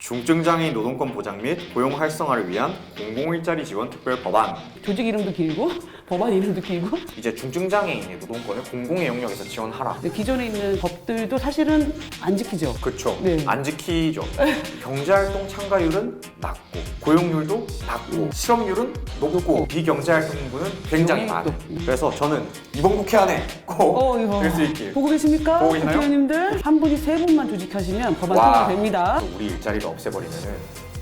중증장애인 노동권 보장 및 고용 활성화를 위한 공공일자리 지원 특별 법안. 조직 이름도 길고 법안 이름도 길고. 이제 중증장애인의 노동권을 공공의 영역에서 지원하라. 근데 기존에 있는 법들도 사실은 안 지키죠. 그렇죠. 네. 안 지키죠. 경제활동 참가율은 낮고 고용률도 낮고 실업률은 높고 비경제활동 인구는 굉장히 여기 많아요. 또. 그래서 저는 이번 국회 안에 꼭 이거. 될 수 있길. 보고 계십니까? 보고 계시나요? 국회의원님들 한 분이 3분만 조직하시면 법안 와. 통과됩니다. 우리 일자리를 없애버리면은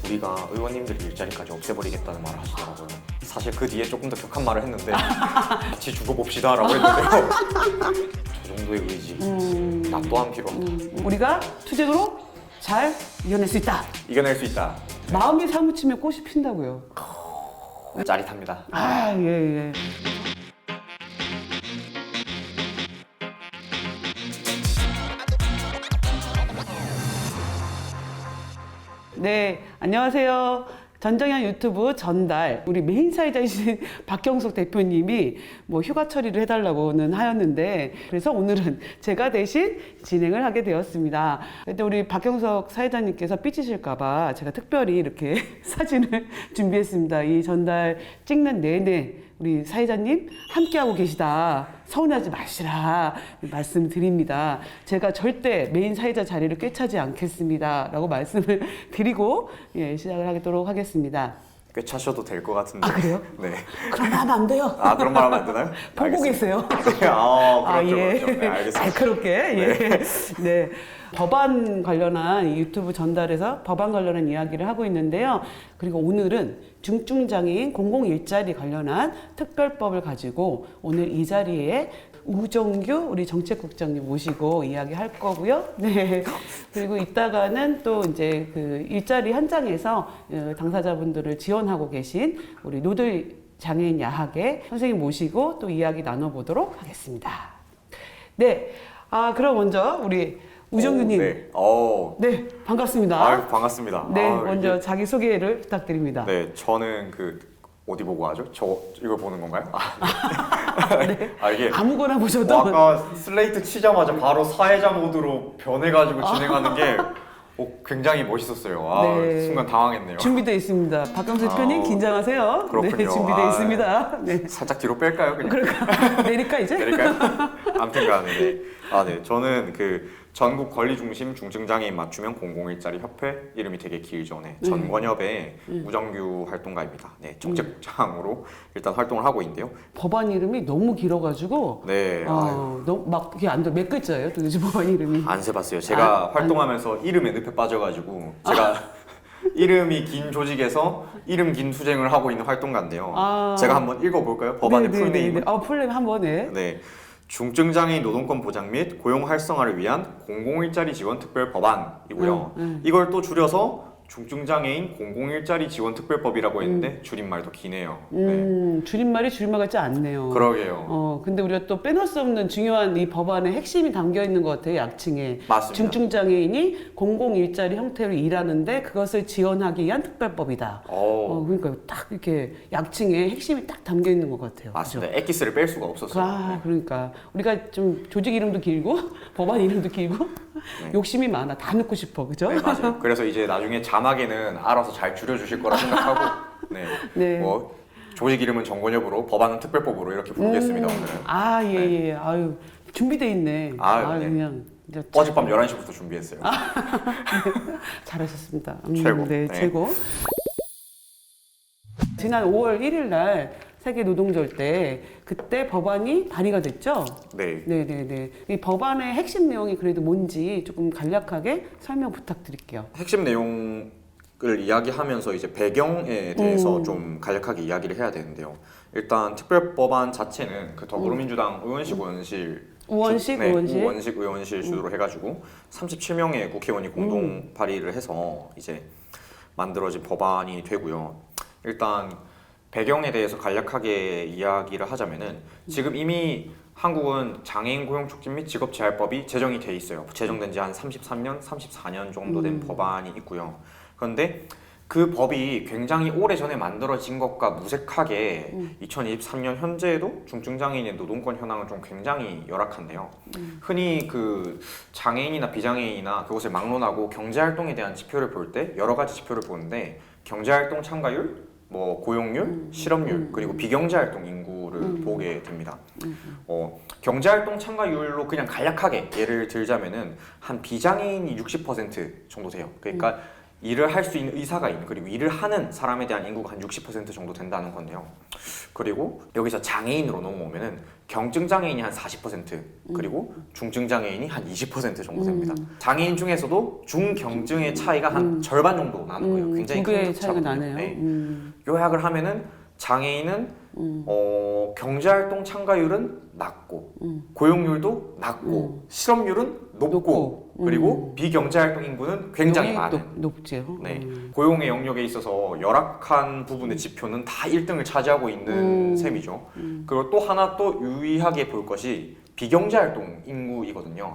우리가 의원님들 일자리까지 없애버리겠다는 말을 하시더라고요. 사실 그 뒤에 조금 더 격한 말을 했는데 같이 죽어봅시다라고 했는데요. 저 정도의 의지 나 또한 필요하다. 우리가 투쟁으로 잘 이겨낼 수 있다. 이겨낼 수 있다. 마음이 사무치면 꽃이 핀다고요. 짜릿합니다. 아, 예, 예. 네, 안녕하세요. 전정현 유튜브 전달, 우리 메인 사회자이신 박경석 대표님이 뭐 휴가 처리를 해달라고는 하였는데, 그래서 오늘은 제가 대신 진행을 하게 되었습니다. 근데 우리 박경석 사회자님께서 삐지실까봐 제가 특별히 이렇게 사진을 준비했습니다. 이 전달 찍는 내내 우리 사회자님 함께하고 계시다. 서운하지 마시라 말씀드립니다. 제가 절대 메인 사회자 자리를 꿰차지 않겠습니다. 라고 말씀을 드리고 시작을 하도록 하겠습니다. 꽤 차셔도 될 것 같은데. 아, 그래요? 네. 그럼 하면 안 돼요. 아, 그런 말 하면 안 되나요? 보고 알겠습니다. 계세요. 네, 아, 그렇죠. 예. 그렇죠. 네, 알겠습니다. 날카롭게. 예. 네. 법안 관련한 이 유튜브 전달에서 법안 관련한 이야기를 하고 있는데요. 그리고 오늘은 중증장애인 공공일자리 관련한 특별법을 가지고 오늘 이 자리에 우정규 우리 정책국장님 모시고 이야기할 거고요. 네. 그리고 이따가는 또 이제 그 일자리 현장에서 당사자분들을 지원하고 계신 우리 노들 장애인 야학의 선생님 모시고 또 이야기 나눠보도록 하겠습니다. 네. 아, 그럼 먼저 우리 우정규님. 네. 네, 반갑습니다. 아유, 반갑습니다. 네, 아유, 먼저 이게- 자기 소개를 부탁드립니다. 네, 저는 어디 보고 하죠? 이걸 보는 건가요? 네. 아, 이게 아무거나 보셔도 아까 슬레이트 치자마자 바로 사회자 모드로 변해가지고 진행하는 게 굉장히 멋있었어요. 아, 네. 순간 당황했네요. 준비되어 있습니다. 박경수 대표님 긴장하세요. 그렇군요. 네, 준비되어 아, 있습니다. 네. 살짝 뒤로 뺄까요? 그냥? 그럴까? 내릴까 이제? 내릴까요? 아무튼간에 네. 네. 저는 전국 권리중심 중증장애인 맞춤형 공공일자리 협회 이름이 되게 길죠. 네. 전권협의 우정규 활동가입니다. 네, 정책국장으로 일단 활동을 하고 있는데요. 법안 이름이 너무 길어가지고 네, 너무 막 그게 안 돼. 몇 글자예요? 도대체 법안 이름이? 안 세봤어요. 제가 활동하면서 이름에 늪에 빠져가지고 제가 이름이 긴 조직에서 이름 긴 투쟁을 하고 있는 활동가인데요. 제가 한번 읽어볼까요? 법안의 풀네임. 풀네임 한번 해. 네. 중증장애인 노동권 보장 및 고용 활성화를 위한 공공일자리 지원 특별 법안이고요. 이걸 또 줄여서 중증장애인 공공일자리 지원 특별법이라고 했는데 줄임말도 기네요. 네. 줄임말이 줄임말 같지 않네요. 그러게요. 근데 우리가 또 빼놓을 수 없는 중요한 이 법안의 핵심이 담겨 있는 것 같아요. 약칭에. 맞습니다. 중증장애인이 공공일자리 형태로 일하는데 그것을 지원하기 위한 특별법이다. 그러니까 딱 이렇게 약칭에 핵심이 딱 담겨 있는 것 같아요. 맞습니다. 엑기스를 뺄 수가 없었어요. 그러니까 우리가 좀 조직 이름도 길고 법안 이름도 길고 욕심이 많아. 다 넣고 싶어. 그죠? 네, 맞아요. 그래서 이제 나중에 자막에는 알아서 잘 줄여주실 거라 생각하고 네. 네. 뭐 조직 이름은 정권협으로 법안은 특별법으로 이렇게 부르겠습니다. 오늘은. 예. 아유, 준비돼 있네. 네. 그냥 이제 어젯밤 11시부터 준비했어요. 잘하셨습니다. 최고. 네, 네. 최고. 지난 5월 1일 날 세계 노동절 때 그때 법안이 발의가 됐죠? 네. 네네네. 이 법안의 핵심 내용이 그래도 뭔지 조금 간략하게 설명 부탁드릴게요. 핵심 내용을 이야기하면서 이제 배경에 대해서 좀 간략하게 이야기를 해야 되는데요. 일단 특별법안 자체는 더불어민주당 의원식 의원실 주도로 해가지고 37명의 국회의원이 공동 발의를 해서 이제 만들어진 법안이 되고요. 일단 배경에 대해서 간략하게 이야기를 하자면은 지금 이미 한국은 장애인 고용 촉진 및 직업 재활법이 제정이 돼 있어요. 제정된 지 한 33년, 34년 정도 된 법안이 있고요. 그런데 그 법이 굉장히 오래전에 만들어진 것과 무색하게 2023년 현재에도 중증장애인의 노동권 현황은 좀 굉장히 열악한데요. 흔히 그 장애인이나 비장애인이나 그것을 막론하고 경제활동에 대한 지표를 볼 때 여러 가지 지표를 보는데 경제활동 참가율, 뭐 고용률, 실업률, 그리고 비경제활동 인구를 보게 됩니다. 경제활동 참가율로 그냥 간략하게 예를 들자면은 한 비장애인이 60% 정도 돼요. 그러니까 일을 할 수 있는 의사가 있는, 그리고 일을 하는 사람에 대한 인구가 한 60% 정도 된다는 건데요. 그리고 여기서 장애인으로 넘어오면은 경증 장애인이 한 40%, 그리고 중증 장애인이 한 20% 정도 됩니다. 장애인 중에서도 중경증의 차이가 한 절반 정도 나는 거예요. 굉장히 두 큰 개의 차이가 격차거든요. 나네요. 네. 요약을 하면은 장애인은 경제활동 참가율은 낮고 고용률도 낮고 실업률은 높고 그리고 비경제활동 인구는 굉장히 많은. 높죠. 네. 고용의 영역에 있어서 열악한 부분의 지표는 다 1등을 차지하고 있는 셈이죠. 그리고 또 하나 또 유의하게 볼 것이 비경제활동 인구이거든요.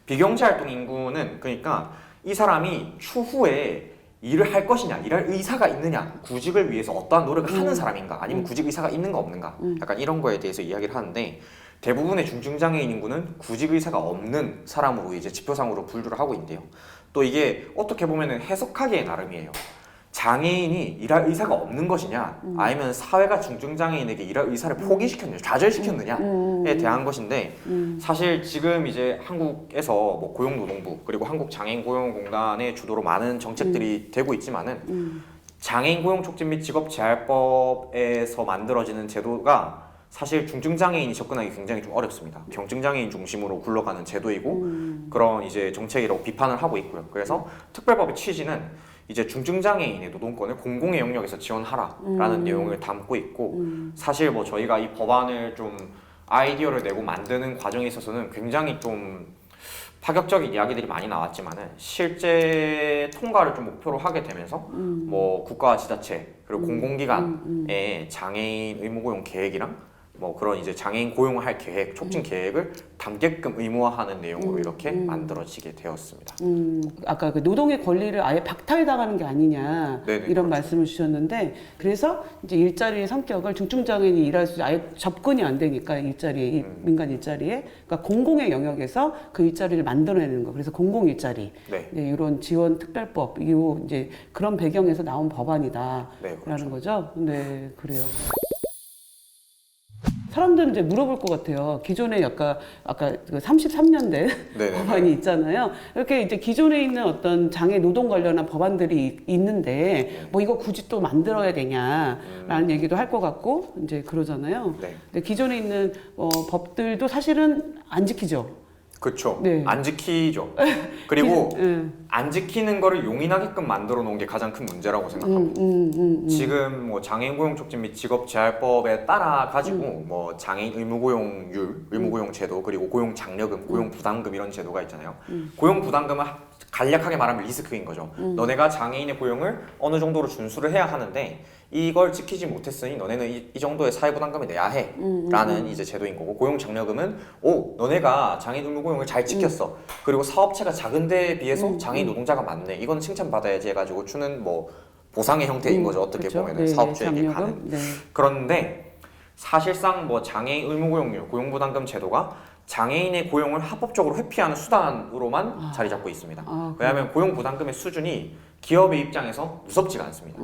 비경제활동 인구는 그러니까 이 사람이 추후에 일을 할 것이냐, 일할 의사가 있느냐, 구직을 위해서 어떠한 노력을 하는 사람인가, 아니면 구직 의사가 있는가 없는가, 약간 이런 거에 대해서 이야기를 하는데 대부분의 중증장애인 인구는 구직 의사가 없는 사람으로 이제 지표상으로 분류를 하고 있는데요. 또 이게 어떻게 보면은 해석하기에 나름이에요. 장애인이 일할 의사가 없는 것이냐, 아니면 사회가 중증장애인에게 일할 의사를 포기시켰느냐, 좌절시켰느냐에 대한 것인데, 사실 지금 이제 한국에서 뭐 고용노동부 그리고 한국장애인고용공단의 주도로 많은 정책들이 되고 있지만은 장애인 고용 촉진 및 직업 재활법에서 만들어지는 제도가 사실 중증장애인이 접근하기 굉장히 좀 어렵습니다. 경증장애인 중심으로 굴러가는 제도이고 그런 이제 정책이라고 비판을 하고 있고요. 그래서 특별법의 취지는 이제 중증장애인의 노동권을 공공의 영역에서 지원하라라는 내용을 담고 있고, 사실 뭐 저희가 이 법안을 좀 아이디어를 내고 만드는 과정에 있어서는 굉장히 좀 파격적인 이야기들이 많이 나왔지만은 실제 통과를 좀 목표로 하게 되면서 뭐 국가와 지자체 그리고 공공기관의 장애인 의무고용 계획이랑 뭐 그런 이제 장애인 고용을 할 계획, 촉진 계획을 담게끔 의무화하는 내용으로 이렇게 만들어지게 되었습니다. 아까 그 노동의 권리를 아예 박탈당하는 게 아니냐 네네, 이런 그렇죠. 말씀을 주셨는데, 그래서 이제 일자리의 성격을 중증장애인이 일할 수 아예 접근이 안 되니까 일자리에 민간 일자리에, 그러니까 공공의 영역에서 그 일자리를 만들어내는 거. 그래서 공공 일자리, 네. 네, 이런 지원 특별법, 이 이제 그런 배경에서 나온 법안이다라는 네, 그렇죠. 거죠. 네, 그래요. 사람들은 이제 물어볼 것 같아요. 기존에 아까 그 33년대 네네. 법안이 있잖아요. 이렇게 이제 기존에 있는 어떤 장애 노동 관련한 법안들이 있는데 뭐 이거 굳이 또 만들어야 되냐라는 얘기도 할 것 같고 이제 그러잖아요. 네. 근데 기존에 있는 법들도 사실은 안 지키죠. 그렇죠. 네. 안 지키죠. 그리고 네. 안 지키는 거를 용인하게끔 만들어 놓은 게 가장 큰 문제라고 생각합니다. 지금 뭐 장애인 고용 촉진 및 직업 재활법에 따라 가지고 뭐 장애인 의무고용률, 의무고용 제도, 그리고 고용 장려금, 고용 부담금 이런 제도가 있잖아요. 고용 부담금은 간략하게 말하면 리스크인 거죠. 너네가 장애인의 고용을 어느 정도로 준수를 해야 하는데 이걸 지키지 못했으니 너네는 이 정도의 사회부담금을 내야 해 라는 이제 제도인 거고, 고용장려금은 너네가 장애인 의무고용을 잘 지켰어, 그리고 사업체가 작은 데에 비해서 장애인 노동자가 많네, 이건 칭찬받아야지 해가지고 주는 뭐 보상의 형태인 거죠. 어떻게 그렇죠? 보면은 네, 사업주에게 장려금? 가는. 네. 그런데 사실상 뭐 장애인 의무고용률, 고용부담금 제도가 장애인의 고용을 합법적으로 회피하는 수단으로만 자리 잡고 있습니다. 왜냐하면 고용부담금의 수준이 기업의 입장에서 무섭지가 않습니다.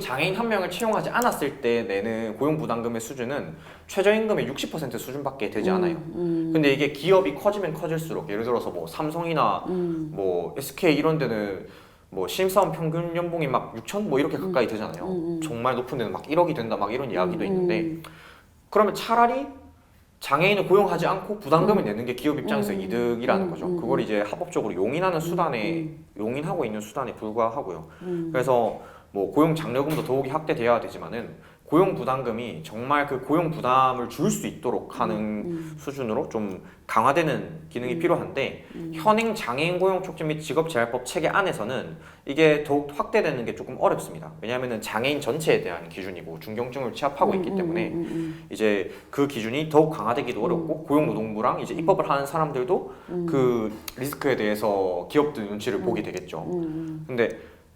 장애인 한 명을 채용하지 않았을 때 내는 고용부담금의 수준은 최저임금의 60% 수준밖에 되지 않아요. 근데 이게 기업이 커지면 커질수록, 예를 들어서 뭐 삼성이나 뭐 SK 이런 데는 뭐 신입사원 평균 연봉이 막 6천 뭐 이렇게 가까이 되잖아요. 정말 높은 데는 막 1억이 된다 막 이런 이야기도 있는데, 그러면 차라리 장애인을 고용하지 않고 부담금을 내는 게 기업 입장에서 이득이라는 거죠. 그걸 이제 합법적으로 용인하는 수단에 용인하고 있는 수단에 불과하고요. 그래서 뭐 고용 장려금도 더욱이 확대돼야 되지만은 고용 부담금이 정말 그 고용 부담을 줄 수 있도록 하는 수준으로 좀 강화되는 기능이 필요한데, 현행 장애인 고용 촉진 및 직업 재활법 체계 안에서는 이게 더욱 확대되는 게 조금 어렵습니다. 왜냐하면은 장애인 전체에 대한 기준이고 중경증을 취합하고 있기 때문에 이제 그 기준이 더욱 강화되기도 어렵고, 고용노동부랑 이제 입법을 하는 사람들도 그 리스크에 대해서 기업들 눈치를 보게 되겠죠. 근데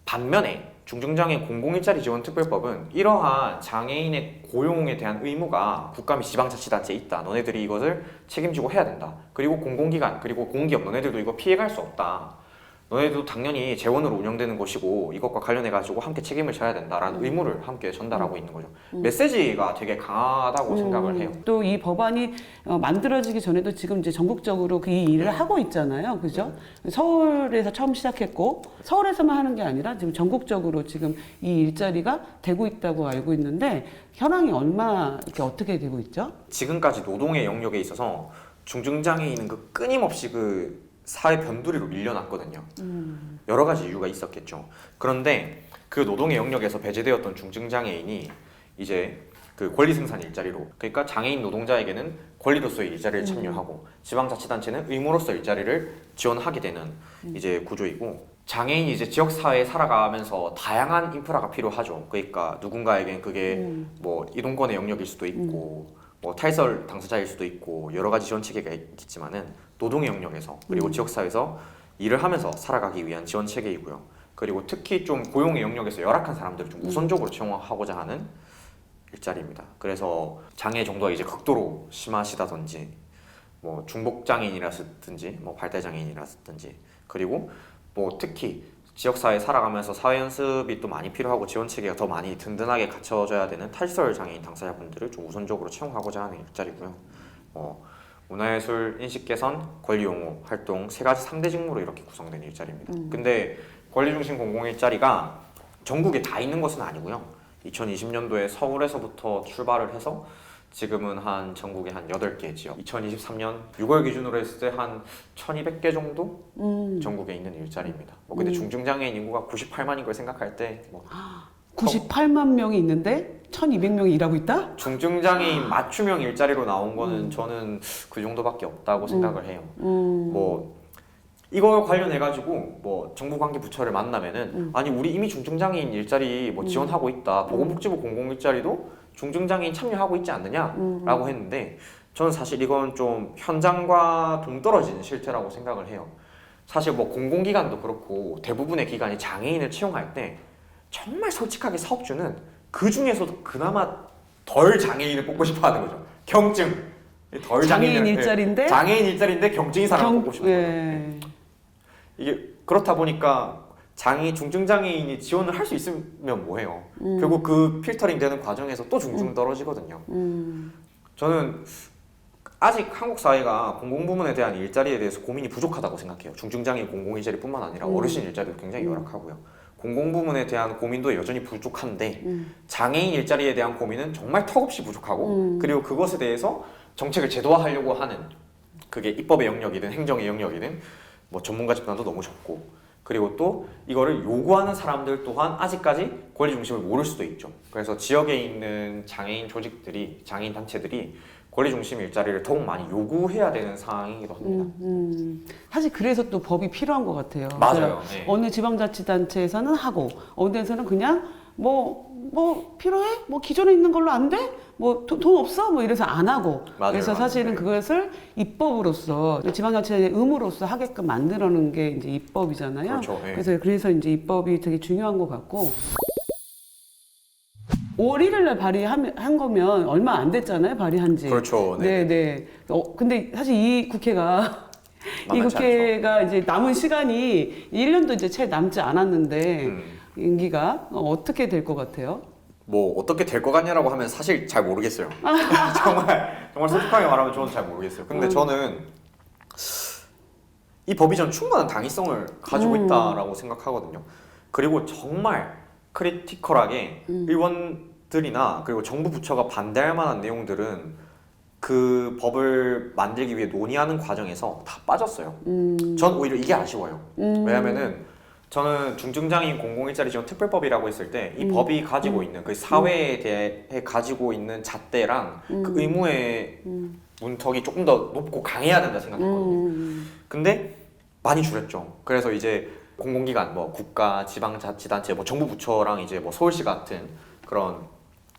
반면에 중증장애인 공공일자리 지원 특별법은 이러한 장애인의 고용에 대한 의무가 국가 및 지방자치단체에 있다. 너네들이 이것을 책임지고 해야 된다. 그리고 공공기관 그리고 공기업 너네들도 이거 피해갈 수 없다. 너네도 당연히 재원으로 운영되는 것이고 이것과 관련해 가지고 함께 책임을 져야 된다라는 의무를 함께 전달하고 있는 거죠. 메시지가 되게 강하다고 생각을 해요. 또 이 법안이 만들어지기 전에도 지금 이제 전국적으로 이 일을 하고 있잖아요. 그죠? 서울에서 처음 시작했고 서울에서만 하는 게 아니라 지금 전국적으로 지금 이 일자리가 되고 있다고 알고 있는데 현황이 얼마 이렇게 어떻게 되고 있죠? 지금까지 노동의 영역에 있어서 중증장애인은 그 끊임없이 그 사회 변두리로 밀려났거든요. 여러 가지 이유가 있었겠죠. 그런데 그 노동의 영역에서 배제되었던 중증장애인이 이제 그 권리생산 일자리로, 그러니까 장애인 노동자에게는 권리로서의 일자리를 참여하고 지방자치단체는 의무로서 일자리를 지원하게 되는 이제 구조이고, 장애인이 이제 지역사회에 살아가면서 다양한 인프라가 필요하죠. 그러니까 누군가에겐 그게 뭐 이동권의 영역일 수도 있고 뭐 탈설 당사자일 수도 있고 여러 가지 지원 체계가 있겠지만은 노동의 영역에서 그리고 지역사회에서 일을 하면서 살아가기 위한 지원 체계이고요. 그리고 특히 좀 고용의 영역에서 열악한 사람들을 좀 우선적으로 채용하고자 하는 일자리입니다. 그래서 장애 정도가 이제 극도로 심하시다든지 뭐 중복 장애인이라든지 뭐 발달 장애인이라든지, 그리고 뭐 특히 지역사회에 살아가면서 사회 연습이 또 많이 필요하고 지원 체계가 더 많이 든든하게 갖춰져야 되는 탈설 장애인 당사자분들을 좀 우선적으로 채용하고자 하는 일자리고요. 문화예술, 인식 개선, 권리 옹호 활동 세 가지 3대 직무로 이렇게 구성된 일자리입니다. 근데 권리 중심 공공 일자리가 전국에 다 있는 것은 아니고요. 2020년도에 서울에서부터 출발을 해서 지금은 한 전국에 한 8개 지역, 2023년 6월 기준으로 했을 때 한 1200개 정도 전국에 있는 일자리입니다. 뭐 근데 중증장애인 인구가 98만인 걸 생각할 때뭐 98만 명이 있는데 1,200명이 일하고 있다? 중증장애인 맞춤형 일자리로 나온 거는 저는 그 정도밖에 없다고 생각을 해요. 뭐 이거 관련해 가지고 뭐 정부 관계 부처를 만나면은 아니 우리 이미 중증장애인 일자리 뭐 지원하고 있다. 보건복지부 공공 일자리도 중증장애인 참여하고 있지 않느냐라고 했는데, 저는 사실 이건 좀 현장과 동떨어진 실태라고 생각을 해요. 사실 뭐 공공기관도 그렇고 대부분의 기관이 장애인을 채용할 때 정말 솔직하게 사업주는 그 중에서도 그나마 덜 장애인을 뽑고 싶어 하는 거죠. 경증. 덜 장애인 일자리인데? 장애인 일자리인데 경증인 사람을 뽑고 싶은 거예요. 이게 그렇다 보니까 중증장애인이 지원을 할 수 있으면 뭐해요. 결국 그 필터링 되는 과정에서 또 중증 떨어지거든요. 저는 아직 한국 사회가 공공부문에 대한 일자리에 대해서 고민이 부족하다고 생각해요. 중증장애인 공공일자리뿐만 아니라 어르신 일자리도 굉장히 열악하고요. 공공부문에 대한 고민도 여전히 부족한데 장애인 일자리에 대한 고민은 정말 턱없이 부족하고, 그리고 그것에 대해서 정책을 제도화하려고 하는, 그게 입법의 영역이든 행정의 영역이든 뭐 전문가 집단도 너무 적고, 그리고 또 이거를 요구하는 사람들 또한 아직까지 권리 중심을 모를 수도 있죠. 그래서 지역에 있는 장애인 조직들이, 장애인 단체들이 권리 중심 일자리를 더욱 많이 요구해야 되는 상황이기도 합니다. 사실 그래서 또 법이 필요한 것 같아요. 맞아요. 네. 어느 지방자치단체에서는 하고 어느 데서는 그냥 뭐 필요해? 뭐 기존에 있는 걸로 안 돼? 뭐 돈 없어? 뭐 이래서 안 하고. 맞아요, 그래서 사실은 네. 그것을 입법으로서 지방자치의 의무로서 하게끔 만들어놓은 게 이제 입법이잖아요. 그렇죠. 네. 그래서 이제 입법이 되게 중요한 것 같고. 5월 1일 날 발의한 거면 얼마 안 됐잖아요, 발의한 지. 그렇죠. 네. 근데 사실 이 국회가 이 만만치 국회가 이제 남은 시간이 1년도 이제 채 남지 않았는데 임기가 어떻게 될 것 같아요? 뭐 어떻게 될 것 같냐라고 하면 사실 잘 모르겠어요. 정말 솔직하게 말하면 저는 잘 모르겠어요. 근데 저는 이 법이 전 충분한 당위성을 가지고 있다라고 생각하거든요. 그리고 정말 크리티컬하게 의원들이나 그리고 정부 부처가 반대할 만한 내용들은 그 법을 만들기 위해 논의하는 과정에서 다 빠졌어요. 전 오히려 이게 아쉬워요. 왜냐면은 저는 중증장애인 공공일자리 지원 특별법이라고 했을 때 이 법이 가지고 있는 그 사회에 대해 가지고 있는 잣대랑 그 의무의 문턱이 조금 더 높고 강해야 된다 생각했거든요. 근데 많이 줄였죠. 그래서 이제 공공기관, 뭐 국가, 지방자치단체, 뭐 정부 부처랑 이제 뭐 서울시 같은 그런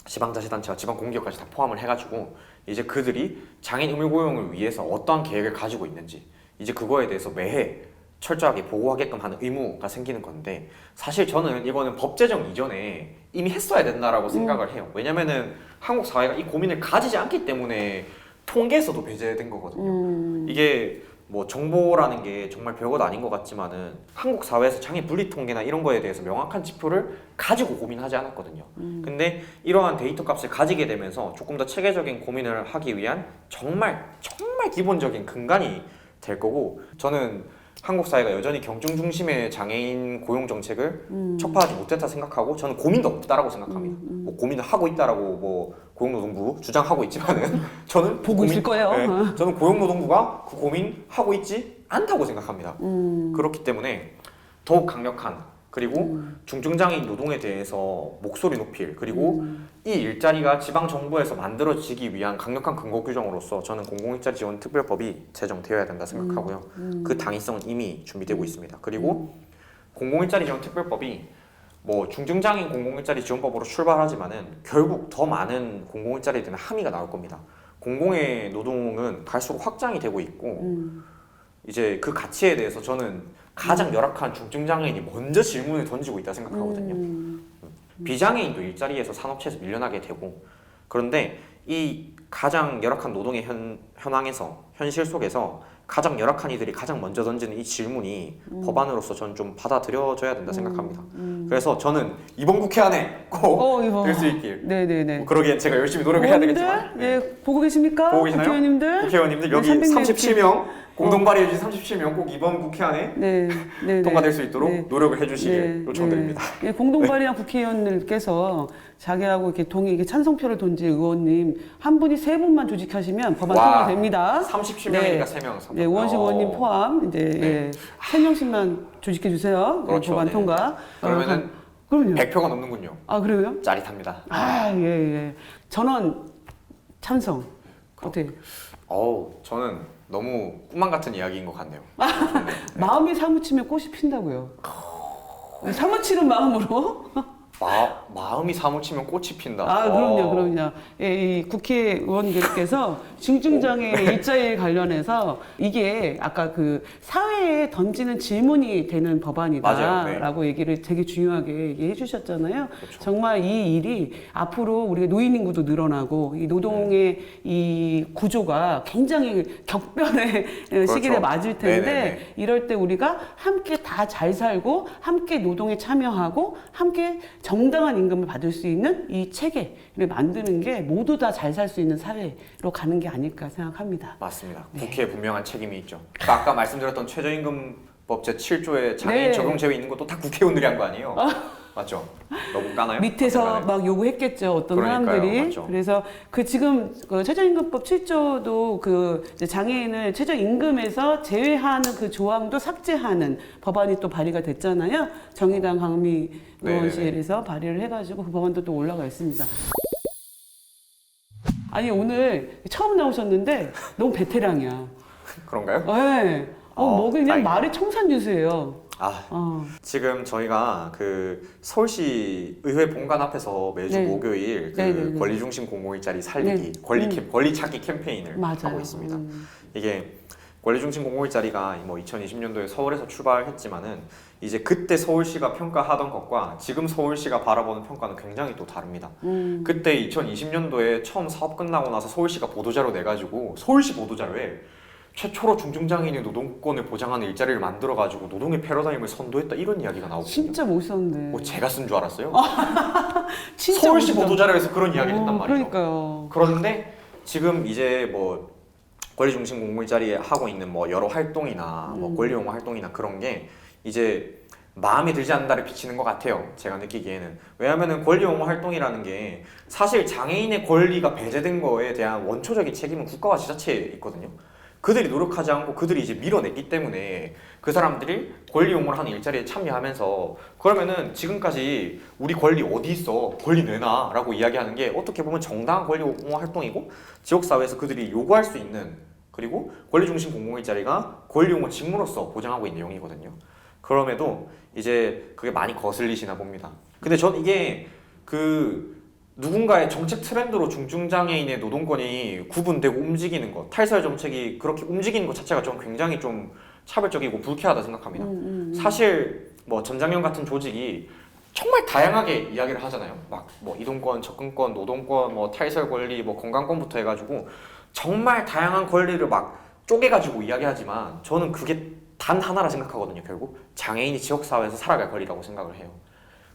지방자치단체와 지방공기업까지 다 포함을 해가지고 이제 그들이 장애인 의무 고용을 위해서 어떠한 계획을 가지고 있는지 이제 그거에 대해서 매해 철저하게 보고하게끔 하는 의무가 생기는 건데 사실 저는 이거는 법 제정 이전에 이미 했어야 된다라고 생각을 해요. 왜냐면은 한국 사회가 이 고민을 가지지 않기 때문에 통계에서도 배제된 거거든요. 이게 뭐 정보라는 게 정말 별것 아닌 것 같지만은 한국 사회에서 장애 분리 통계나 이런 거에 대해서 명확한 지표를 가지고 고민하지 않았거든요. 근데 이러한 데이터 값을 가지게 되면서 조금 더 체계적인 고민을 하기 위한 정말 기본적인 근간이 될 거고, 저는 한국 사회가 여전히 경중 중심의 장애인 고용 정책을 척파하지 못했다 생각하고, 저는 고민도 없다라고 생각합니다. 뭐 고민을 하고 있다라고 뭐 고용노동부 주장하고 있지만은 저는 보고 있을 거예요. 네, 저는 고용노동부가 그 고민하고 있지 않다고 생각합니다. 그렇기 때문에 더욱 강력한, 그리고 중증장애인 노동에 대해서 목소리 높일, 그리고 이 일자리가 지방 정부에서 만들어지기 위한 강력한 근거 규정으로서 저는 공공일자리 지원 특별법이 제정되어야 된다 생각하고요. 그 당위성은 이미 준비되고 있습니다. 그리고 공공일자리 지원 특별법이 뭐 중증장애인 공공일자리 지원법으로 출발하지만은 결국 더 많은 공공일자리에 대한 함의가 나올 겁니다. 공공의 노동은 갈수록 확장이 되고 있고 이제 그 가치에 대해서 저는 가장 열악한 중증장애인이 먼저 질문을 던지고 있다 생각하거든요. 비장애인도 일자리에서 산업체에서 밀려나게 되고, 그런데 이 가장 열악한 노동의 현황에서, 현실 속에서 가장 열악한 이들이 가장 먼저 던지는 이 질문이 법안으로서 저는 좀 받아들여져야 된다 생각합니다. 그래서 저는 이번 국회 안에 꼭 될 수 있길. 네네네. 뭐 그러기엔 제가 열심히 노력을 해야 되겠지만. 네, 보고 계십니까? 보고 계시나요? 국회의원님들 여기 37명 공동 발의해 주신 37명 꼭 이번 국회 안에 통과될 수 있도록 노력을 해주시길 요청드립니다. 네. 공동 발의한 국회의원들께서 자기하고 이렇게 이렇게 찬성표를 던진 의원님 한 분이 3분만 조직하시면 법안 통과됩니다. 37명이니까 3명. 네, 우원식 의원님 포함 이제 3명씩만 조직해 주세요. 그렇죠. 법안 통과. 그러면은 그럼요. 100표가 넘는군요. 아, 그래요? 짜릿합니다. 아, 예. 전원 찬성. 어때? 저는 너무 꿈만 같은 이야기인 것 같네요. 마음이 사무치면 꽃이 핀다고요. 사무치는 마음으로. 마음이 사무치면 꽃이 핀다. 아, 그럼요. 이 국회의원들께서 중증장애인 일자리에 관련해서 이게 아까 그 사회에 던지는 질문이 되는 법안이다라고 얘기를 되게 중요하게 얘기해 주셨잖아요. 그렇죠. 정말 이 일이 앞으로 우리가 노인 인구도 늘어나고 이 노동의 이 구조가 굉장히 격변의 시기를 맞을 텐데, 이럴 때 우리가 함께 다 잘 살고 함께 노동에 참여하고 함께 정당한 임금을 받을 수 있는 이 체계를 만드는 게 모두 다 잘 살 수 있는 사회로 가는 게 아닐까 생각합니다. 맞습니다. 국회에 분명한 책임이 있죠. 아까 말씀드렸던 최저임금법 제7조에 장애인 적용 제외 있는 것도 다 국회의원들이 한 거 아니에요? 맞죠? 너무 까나요? 밑에서 막 요구했겠죠, 어떤 사람들이. 맞죠. 그래서 지금 최저임금법 7조도 이제 장애인을 최저임금에서 제외하는 그 조항도 삭제하는 법안이 또 발의가 됐잖아요. 정의당 강미 의원실에서 발의를 해가지고 그 법안도 또 올라가 있습니다. 아니, 오늘 처음 나오셨는데 너무 베테랑이야. 그런가요? 네. 뭐 그냥 말이 청산유수예요. 지금 저희가 그 서울시 의회 본관 앞에서 매주 목요일 그 권리중심 공공일자리 살리기, 권리 찾기 캠페인을 하고 있습니다. 이게 권리중심 공공일자리가 뭐 2020년도에 서울에서 출발했지만은 이제 그때 서울시가 평가하던 것과 지금 서울시가 바라보는 평가는 굉장히 또 다릅니다. 그때 2020년도에 처음 사업 끝나고 나서 서울시가 보도자료 내가지고 서울시 보도자료에 최초로 중증장애인의 노동권을 보장하는 일자리를 만들어가지고 노동의 패러다임을 선도했다, 이런 이야기가 나오거든요. 진짜 멋있었는데. 뭐 제가 쓴 줄 알았어요? 진짜 서울시 보도자료에서 그런 이야기를 했단 말이죠. 그러니까요. 그런데 지금 이제 뭐 권리중심 공공일자리에 하고 있는 뭐 여러 활동이나 뭐 권리옹호 활동이나 그런 게 이제 마음에 들지 않는 달에 비치는 것 같아요. 제가 느끼기에는. 왜냐하면 권리옹호 활동이라는 게 사실 장애인의 권리가 배제된 거에 대한 원초적인 책임은 국가와 지자체에 있거든요. 그들이 노력하지 않고 그들이 이제 밀어냈기 때문에 그 사람들이 권리 옹호를 하는 일자리에 참여하면서, 그러면은 지금까지 우리 권리 어디 있어? 권리 내놔 라고 이야기하는 게 어떻게 보면 정당한 권리 옹호 활동이고, 지역사회에서 그들이 요구할 수 있는, 그리고 권리중심 공공일자리가 권리 옹호 직무로서 보장하고 있는 내용이거든요. 그럼에도 이제 그게 많이 거슬리시나 봅니다. 근데 전 이게 누군가의 정책 트렌드로 중증장애인의 노동권이 구분되고 움직이는 것, 탈설 정책이 그렇게 움직이는 것 자체가 좀 굉장히 좀 차별적이고 불쾌하다 생각합니다. 사실 뭐 전장현 같은 조직이 정말 다양하게 이야기를 하잖아요. 막 뭐 이동권, 접근권, 노동권, 뭐 탈설 권리, 뭐 건강권부터 해가지고 정말 다양한 권리를 막 쪼개가지고 이야기하지만 저는 그게 단 하나라 생각하거든요. 결국 장애인이 지역사회에서 살아갈 권리라고 생각을 해요.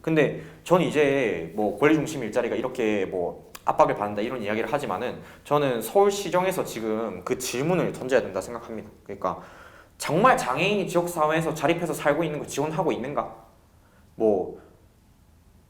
근데 전 이제 뭐 권리 중심 일자리가 이렇게 뭐 압박을 받는다 이런 이야기를 하지만은 저는 서울시정에서 지금 그 질문을 던져야 된다 생각합니다. 그러니까 정말 장애인이 지역사회에서 자립해서 살고 있는 거 지원하고 있는가? 뭐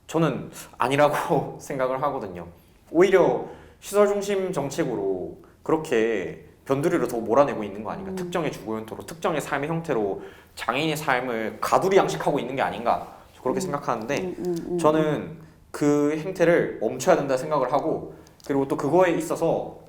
저는 아니라고 생각을 하거든요. 오히려 시설 중심 정책으로 그렇게 변두리로 더 몰아내고 있는 거 아닌가? 특정의 주거 형태로, 특정의 삶의 형태로 장애인의 삶을 가두리 양식하고 있는 게 아닌가? 그렇게 생각하는데 저는 그 행태를 멈춰야 된다 생각을 하고 그리고 또 그거에 있어서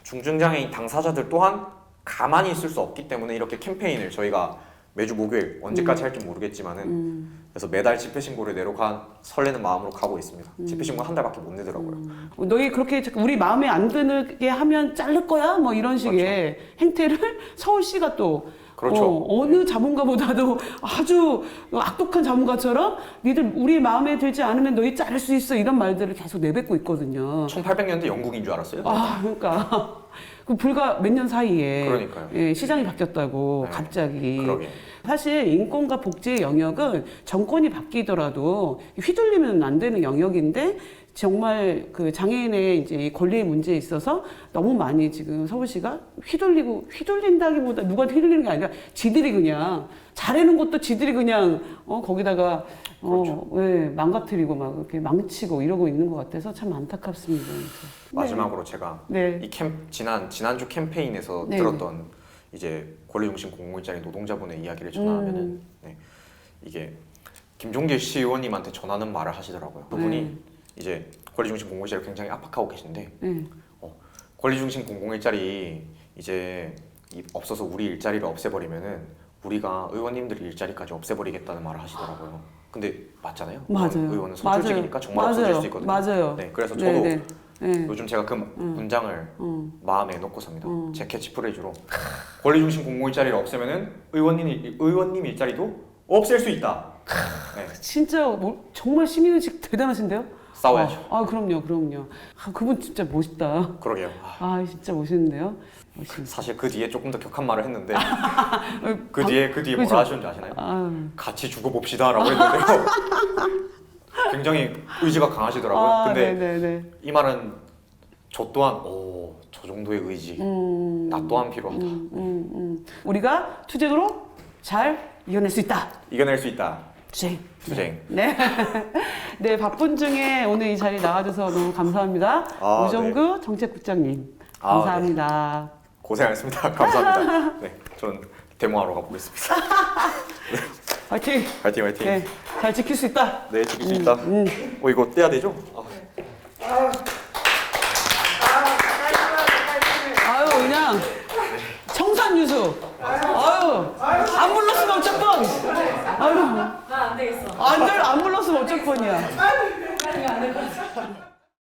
중증장애인 당사자들 또한 가만히 있을 수 없기 때문에 이렇게 캠페인을 저희가 매주 목요일 언제까지 할지 모르겠지만은 그래서 매달 집회 신고를 내러 설레는 마음으로 가고 있습니다. 집회 신고 한 달밖에 못 내더라고요. 너희 그렇게 우리 마음에 안 드게 하면 자를 거야? 뭐 이런 식의 행태를 서울시가 또 그렇죠. 어느 자문가보다도 아주 악독한 자문가처럼 니들 우리 마음에 들지 않으면 너희 자를 수 있어 이런 말들을 계속 내뱉고 있거든요. 1800년대 영국인 줄 알았어요. 아, 그러니까 그 불과 몇 년 사이에 그러니까요. 예, 시장이 바뀌었다고 네, 갑자기. 그러게. 사실 인권과 복지의 영역은 정권이 바뀌더라도 휘둘리면 안 되는 영역인데 정말 그 장애인의 이제 이 권리의 문제에 있어서 너무 많이 지금 서울시가 휘둘린다기보다 누구한테 휘둘리는 게 아니라 지들이 그냥 잘하는 것도 지들이 그냥 거기다가 그렇죠. 예, 망가뜨리고 막 이렇게 망치고 이러고 있는 것 같아서 참 안타깝습니다. 그래서. 마지막으로 제가 네. 이 지난주 캠페인에서 네. 들었던 이제 권리중심 공공일자리 노동자분의 이야기를 전하면은 네, 이게 김종길 시의원님한테 전하는 말을 하시더라고요. 그분이 이제 권리중심 공공일자리를 굉장히 압박하고 계신데 권리중심 공공일자리 이제 없어서 우리 일자리를 없애버리면은 우리가 의원님들 일자리까지 없애버리겠다는 말을 하시더라고요. 근데 맞잖아요. 맞아요. 의원은 선출직이니까 정말 없어질 수 있거든요. 맞아요. 네, 그래서 저도 네. 요즘 제가 그 문장을 마음에 넣고 삽니다. 제 캐치프레이즈로 권리중심 공공일자리를 없애면은 의원님 일자리도 없앨 수 있다. 네. 진짜 정말 시민의식 대단하신데요? 싸워야죠. 그럼요. 그분 진짜 멋있다. 그러게요. 진짜 멋있는데요? 멋있습니다. 사실 그 뒤에 조금 더 격한 말을 했는데 그 뒤에 그죠? 뭐라 하셨는지 아시나요? 같이 죽어봅시다라고 했는데요. 굉장히 의지가 강하시더라고요. 근데 네네네. 이 말은 저 또한 저 정도의 의지 나 또한 필요하다. 우리가 투쟁으로 잘 이겨낼 수 있다. 이겨낼 수 있다. 투쟁. 네. 네, 바쁜 중에 오늘 이 자리 나와줘서 너무 감사합니다. 우정구 정책국장님. 감사합니다. 네. 고생하셨습니다. 감사합니다. 네, 저는 데모하러 가보겠습니다. 화이팅! 화이팅! 네, 잘 지킬 수 있다. 네, 지킬 수 있다. 이거 떼야 되죠? 그냥 청산유수. 안 불렀으면 어쩔 뻔. 안 되겠어. 안 불렀으면 어쩔 뻔이야. 안 될 것 같아.